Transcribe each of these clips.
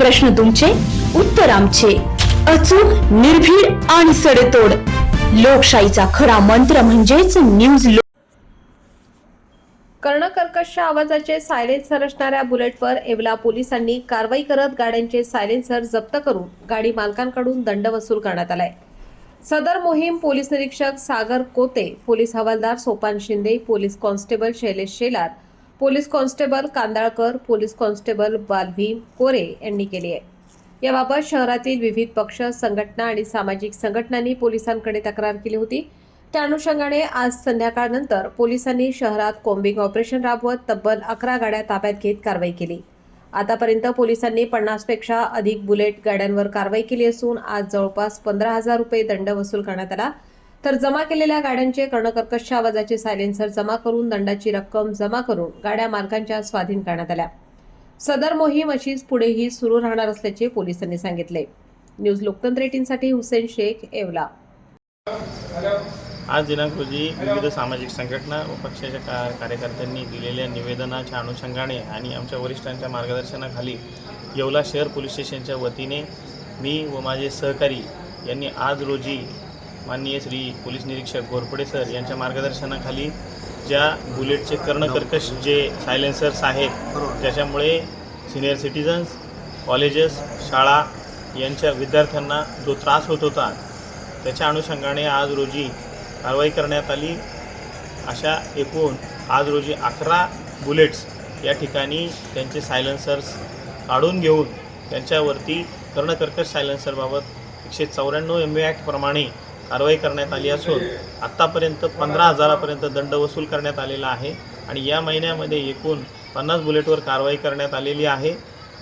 प्रश्न तुमचे, उत्तर आमचे. अचूक, निर्भीड आणि सडेतोड. लोकशाहीचा खरा मंत्र म्हणजेच न्यूज. कर्णकर्कश आवाजाचे सायलेन्सर असणाऱ्या बुलेटवर येवला पोलिसांनी कारवाई करत गाड्यांचे सायलेन्सर जप्त करून गाडी मालकांकडून दंड वसूल करण्यात आलाय. सदर मोहीम पोलीस निरीक्षक सागर कोते, पोलीस हवालदार Sopan Shinde, police constable Shailesh Shelar, police constable Kandalkar, police constable Balbhim Kore यांनी केली आहे. याबाबत शहरातील विविध पक्ष, संघटना आणि सामाजिक संघटनांनी पोलिसांकडे तक्रार केली होती. त्या अनुषंगाने आज संध्याकाळनंतर पोलिसांनी शहरात कोम्बिंग ऑपरेशन राबवत तब्बल 11 गाड्या ताब्यात घेत कारवाई केली. आतापर्यंत पोलिसांनी 50 पेक्षा अधिक बुलेट गाड्यांवर कारवाई केली असून आज जवळपास 15,000 रुपये दंड वसूल करण्यात आला. तर जमा केलेल्या गाड्यांचे कर्णकर्कश आवाजाचे सायलेन्सर जमा करून दंडाची रक्कम जमा करून गाड्या मालकांच्या स्वाधीन करण्यात आल्या. सदर मोहीम अशीच पुढेही सुरू राहणार असल्याचे पोलिसांनी सांगितले. न्यूज लोकतंत्र 18 साठी हुसेन शेख, येवला. आज दिनांक रोजी विविध सामाजिक संघटना व पक्षाच्या कार्यकर्त्यांनी दिलेल्या निवेदनाच्या अनुषंगाने आणि आमच्या वरिष्ठांच्या मार्गदर्शनाखाली येवला शहर पोलीस स्टेशनच्या वतीने मी व माझे सहकारी यांनी आज रोजी माननीय श्री पोलीस निरीक्षक घोरपडे सर यांच्या मार्गदर्शनाखाली ज्या बुलेटचे कर्णकर्कश जे सायलेन्सर्स आहेत, ज्याच्यामुळे सिनियर सिटीजन्स, कॉलेजेस, शाळा यांच्या विद्यार्थ्यांना जो त्रास होत होता, त्याच्या अनुषंगाने आज रोजी कारवाई करण्यात आली. अशा एकूण आज रोजी 11 बुलेट्स या ठिकाणी त्यांचे सायलेन्सर्स काढून घेऊन त्यांच्यावरती कर्णकर्कश सायलेन्सरबाबत 194 MV ॲक्टप्रमाणे कारवाई करण्यात आली असून आत्तापर्यंत 15,000पर्यंत दंड वसूल करण्यात आलेला आहे. आणि या महिन्यामध्ये एकूण 50 बुलेटवर कारवाई करण्यात आलेली आहे.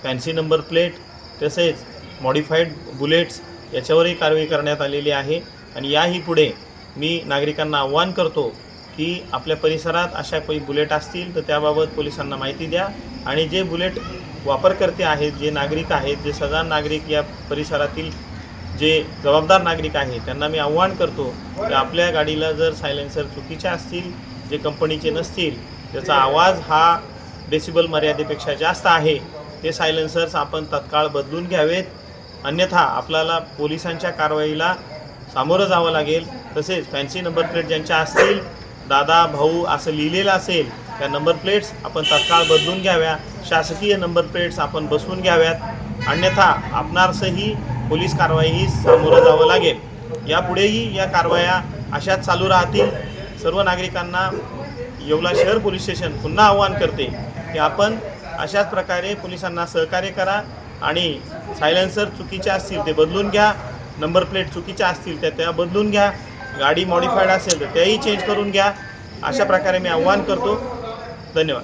फॅन्सी नंबर प्लेट तसेच मॉडिफाईड बुलेट्स याच्यावरही कारवाई करण्यात आलेली आहे. आणि याही पुढे मी नागरिकांना आव्हान करतो की आपल्या परिसरात अशा काही बुलेट असतील तर त्याबाबत पोलिसांना माहिती द्या. आणि जे बुलेट वापरकर्ते आहेत, जे नागरिक आहेत, जे सजाण नागरिक, या परिसरातील जे जबाबदार नागरिक आहेत, त्यांना मी आव्हान करतो की आपल्या गाडीला जर सायलेन्सर चुकीचे असतील, जे कंपनीचे नसतील, त्याचा आवाज हा डेसिबल मर्यादेपेक्षा जास्त आहे, ते सायलेन्सर्स आपण तत्काळ बदलून घ्यावेत. अन्यथा आपल्याला पोलिसांच्या कारवाईला सामोरं जावं लागेल. तसेच फॅन्सी नंबर प्लेट ज्यांच्या असतील, दादा, भाऊ असं लिहिलेलं असेल, त्या नंबर प्लेट्स आपण तत्काळ बदलून घ्याव्या. शासकीय नंबर प्लेट्स आपण बसवून घ्याव्यात. अन्यथा आपणासही पोलीस कारवाईही सामोरं जावं लागेल. यापुढेही या कारवाया अशाच चालू राहतील. सर्व नागरिकांना येवला शहर पोलीस स्टेशन पुन्हा आवाहन करते की आपण अशाच प्रकारे पोलिसांना सहकार्य करा आणि सायलेन्सर चुकीचे असतील ते बदलून घ्या, नंबर प्लेट चुकीच्या असतील त्या बदलून घ्या, गाडी मॉडिफाईड असेल तर त्याही चेंज करून घ्या. अशा प्रकारे मी आव्हान करतो. धन्यवाद.